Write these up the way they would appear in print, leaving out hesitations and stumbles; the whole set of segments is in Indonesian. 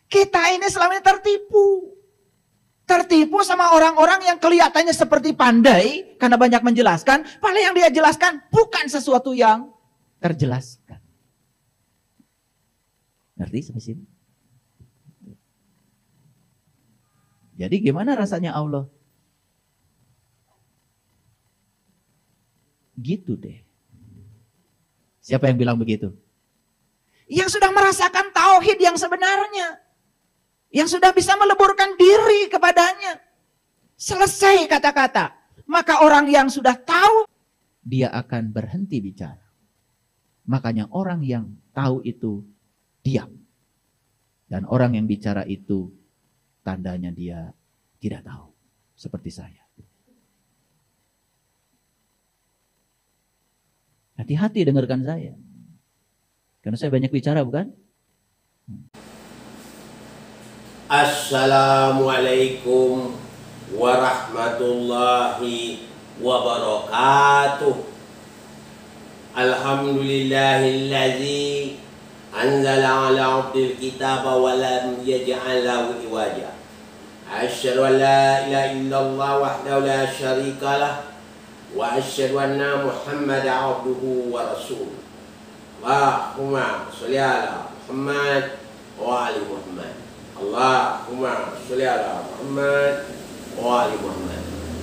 Kita ini selama ini tertipu. Tertipu sama orang-orang yang kelihatannya seperti pandai karena banyak menjelaskan, padahal yang dia jelaskan bukan sesuatu yang terjelaskan. Ngerti sampai sini? Jadi gimana rasanya Allah? Gitu deh. Siapa yang bilang begitu? Yang sudah merasakan tauhid yang sebenarnya. Yang sudah bisa meleburkan diri kepadanya. Selesai kata-kata. Maka orang yang sudah tahu, dia akan berhenti bicara. Makanya orang yang tahu itu diam. Dan orang yang bicara itu tandanya dia tidak tahu. Seperti saya. Hati-hati dengarkan saya. Karena saya banyak bicara, bukan? Assalamualaikum warahmatullahi wabarakatuh. Alhamdulillahilladzi anzala ala 'abdil kitaba wa lam yaj'al lahu iwaja. Asyhadu an la ilaha illallah wahdahu la syarikalah wa asyhadu anna Muhammadan 'abduhu wa rasuluh. Allahumma sholli ala Muhammad wa ali Muhammad. Allahumma sholli ala Muhammad wa ali Muhammad.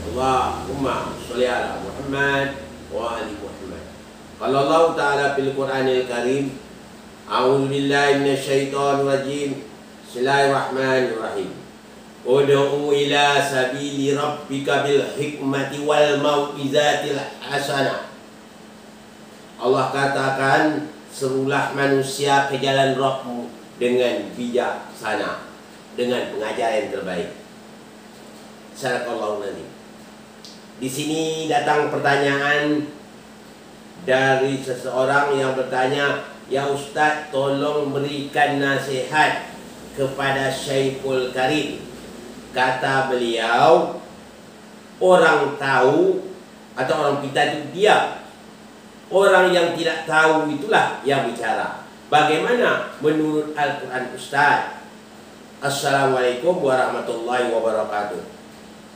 Allahumma sholli ala Muhammad wa ali Muhammad. Qala Allah Ta'ala fil Qur'anil Karim, a'udzu billahi minasyaitonir rajim. Bismillahirrahmanirrahim. Ud'u ila sabili rabbika bil hikmati wal mau'izatil hasanah. Allah katakan, serulah manusia ke jalan Rabbmu dengan bijaksana, dengan pengajaran yang terbaik. Sadaqallahu nazim. Di sini datang pertanyaan dari seseorang yang bertanya, "Ya Ustaz, tolong berikan nasihat kepada Syekhul Karim." Kata beliau, orang tahu atau orang pintar itu diam. Orang yang tidak tahu itulah yang bicara. Bagaimana menurut Al-Quran Ustaz? Assalamualaikum warahmatullahi wabarakatuh.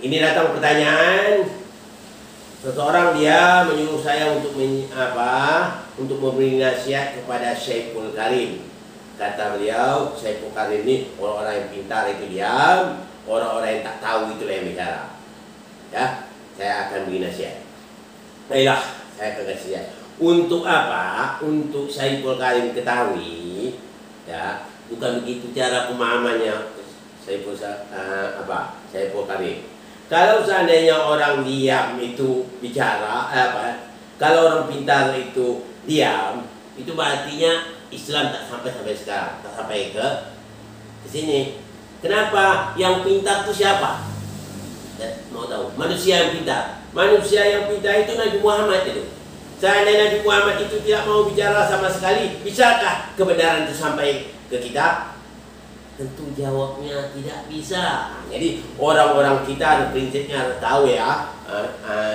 Ini datang pertanyaan. Seseorang dia menyuruh saya untuk untuk memberi nasihat kepada Syekhul Karim. Kata beliau, Syekhul Karim ini orang-orang yang pintar itu diam, orang-orang yang tak tahu itulah yang bicara. Ya, saya akan beri nasihat. Baiklah, saya akan kasih nasihat. Untuk apa? Untuk Syekhul Karim ketahui, ya, bukan begitu cara pemahamannya Syekhul Karim. Kalau seandainya orang diam itu bicara, kalau orang pintar itu diam, itu artinya Islam tak sampai sekarang, tak sampai ke sini. Kenapa? Yang pintar itu siapa? Mau tahu? Manusia yang pintar. Manusia yang pintar itu Nabi Muhammad itu. Seandainya Nabi Muhammad itu tidak mau bicara sama sekali, bisakah kebenaran itu sampai ke kita? Tentu jawabnya tidak bisa. Jadi orang-orang kita prinsipnya harus tahu ya,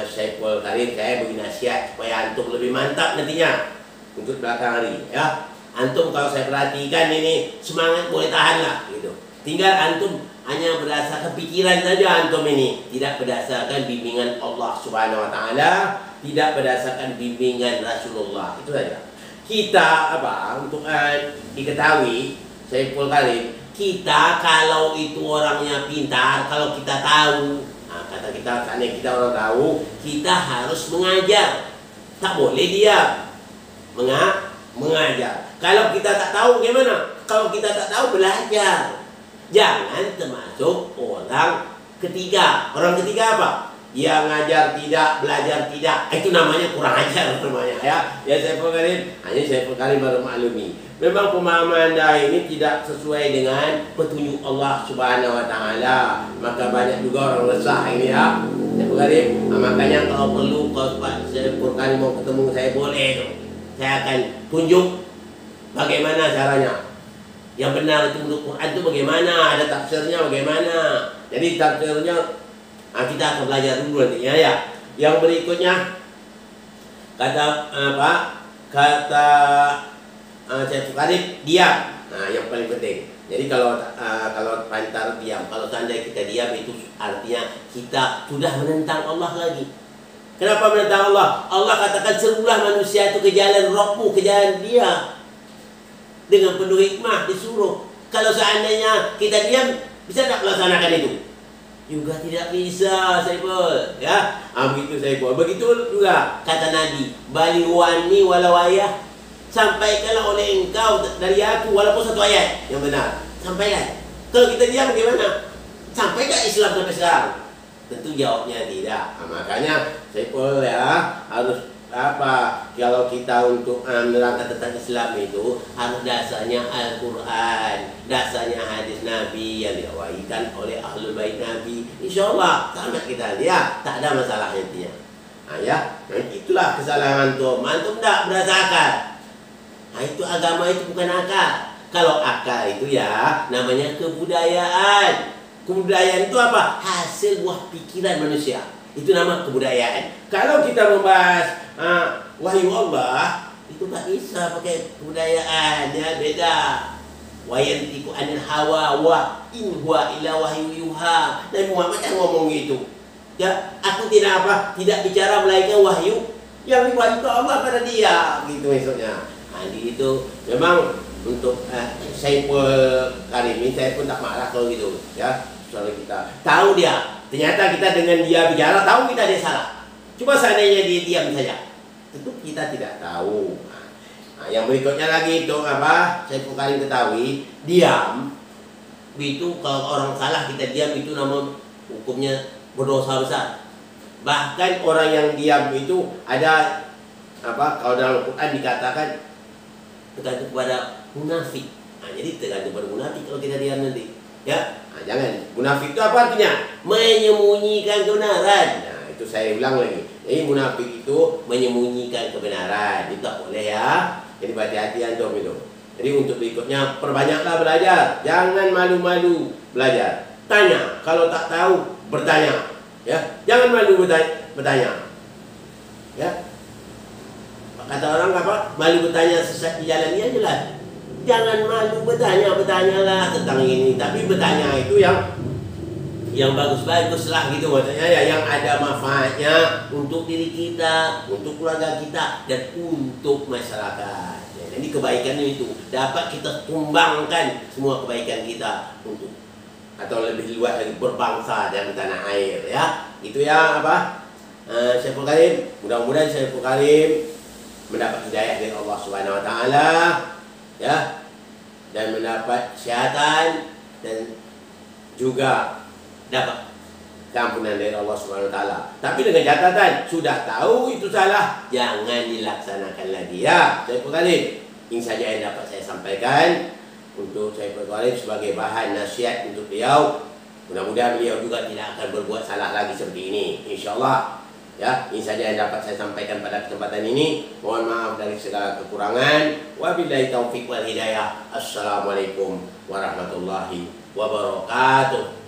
Syekhul Karim, saya beri nasihat supaya antum lebih mantap nantinya untuk belakang hari ya. Antum kalau saya perhatikan ini semangat boleh tahan lah gitu. Tinggal antum hanya berdasarkan pikiran saja antum ini, tidak berdasarkan bimbingan Allah Subhanahu wa taala, tidak berdasarkan bimbingan Rasulullah. Itu saja. Kita untuk diketahui Syekhul Karim, kita kalau itu orangnya pintar, kalau kita tahu, kata kita seandainya kita orang tahu, kita harus mengajar. Tak boleh diam. Mengajar. Kalau kita tak tahu bagaimana? Kalau kita tak tahu, belajar. Jangan termasuk orang ketiga. Orang ketiga apa? Yang ngajar tidak, belajar tidak. Itu namanya kurang ajar namanya ya. Ya Syekhul Karim, hanya Syekhul Karim baru maklumi. Memang pemahaman Anda ini tidak sesuai dengan petunjuk Allah Subhanahu wa taala. Maka banyak juga orang resah ini ya. Syekhul Karim, makanya kalau perlu kalau Pak Syekhul Karim mau ketemu saya boleh tuh. Saya akan tunjuk bagaimana caranya. Yang benar itu menurut Quran itu bagaimana, ada tafsirnya bagaimana. Jadi tafsirnya kita akan belajar dulu nantinya ya. Yang berikutnya kata Syekhul Karim diam. Nah, yang paling penting. Jadi kalau pantar diam, kalau seandainya kita diam itu artinya kita sudah menentang Allah lagi. Kenapa menentang Allah? Allah katakan serulah manusia itu ke jalan Rabbmu, ke jalan Dia dengan penuh hikmah disuruh. Kalau seandainya kita diam, bisa tak melaksanakan itu? Juga tidak bisa, Saiful. Ya, begitu Saiful. Begitu juga kata Nabi, balighani walau ayah. Sampaikanlah oleh engkau dari aku walaupun satu ayat yang benar. Sampaikan. Kalau kita diam bagaimana? Sampaikan Islam sampai sekarang? Tentu jawabnya tidak. Makanya Saiful ya harus apa? Kalau kita untuk menerangkan tentang Islam itu harus dasarnya Al-Quran, dasarnya hadis Nabi yang diwahyukan oleh Ahlul Bait Nabi. Insya Allah sama kita lihat, tak ada masalah intinya. Nah, ya, itulah kesalahan tuh. Mantum tak berdasarkan. Nah, itu agama itu bukan akal. Kalau akal itu ya namanya kebudayaan. Kebudayaan itu apa? Hasil buah pikiran manusia. Itu nama kebudayaan. Kalau kita membahas wahyu Allah, itu tak bisa pakai kebudayaan, ya beda. Wa yantiqu anil hawa wa in huwa illa wahyu yuha. Nabi Muhammad yang ngomong gitu. Ya, aku tidak apa? Tidak bicara melainkan wahyu yang diwahyukan Allah pada dia, gitu maksudnya. Jadi itu memang untuk Saiful kali ini saya pun tak marah kalau gitu ya, soal kita tahu dia ternyata kita dengan dia bicara tahu kita dia salah, cuma seandainya dia diam saja tentu kita tidak tahu. Nah, yang berikutnya lagi itu apa, Saiful kali ketahui diam itu kalau orang salah kita diam itu nama hukumnya berdosa besar. Bahkan orang yang diam itu ada apa, kalau dalam Al-Quran dikatakan tergantung kepada munafik. Nah, jadi tergantung pada munafik kalau kita diam nanti. Ya, nah, jangan. Munafik itu apa artinya? Menyembunyikan kebenaran. Nah, itu saya ulang lagi. Jadi munafik itu menyembunyikan kebenaran. Itu tak boleh ya. Jadi hati-hati antum itu. Jadi untuk berikutnya perbanyaklah belajar. Jangan malu-malu belajar. Tanya. Kalau tak tahu bertanya. Ya, jangan malu bertanya. Ya. Kata orang apa? Malu bertanya sesat di jalan dia jelas. Jangan malu bertanyalah tentang ini. Tapi bertanya itu yang bagus-bagus lah gitu maksudnya ya, yang ada manfaatnya untuk diri kita, untuk keluarga kita, dan untuk masyarakat. Ya, jadi kebaikannya itu dapat kita tumbangkan semua kebaikan kita untuk atau lebih luas lagi berbangsa dan tanah air ya. Itu ya apa? Saiful Karim. Mudah-mudahan Saiful Karim mendapat hidayah dari Allah Subhanahu wa taala ya, dan mendapat syahatan dan juga dapat keampunan dari Allah Subhanahu wa taala. Tapi dengan catatan sudah tahu itu salah, jangan dilaksanakan lagi ya. Saiful Karim, ini saja yang dapat saya sampaikan untuk Saiful Karim sebagai bahan nasihat untuk beliau. Mudah-mudahan beliau juga tidak akan berbuat salah lagi seperti ini, insyaallah. Ya, ini saja yang dapat saya sampaikan pada kesempatan ini. Mohon maaf dari segala kekurangan. Wabillahi taufiq wal hidayah. Assalamualaikum warahmatullahi wabarakatuh.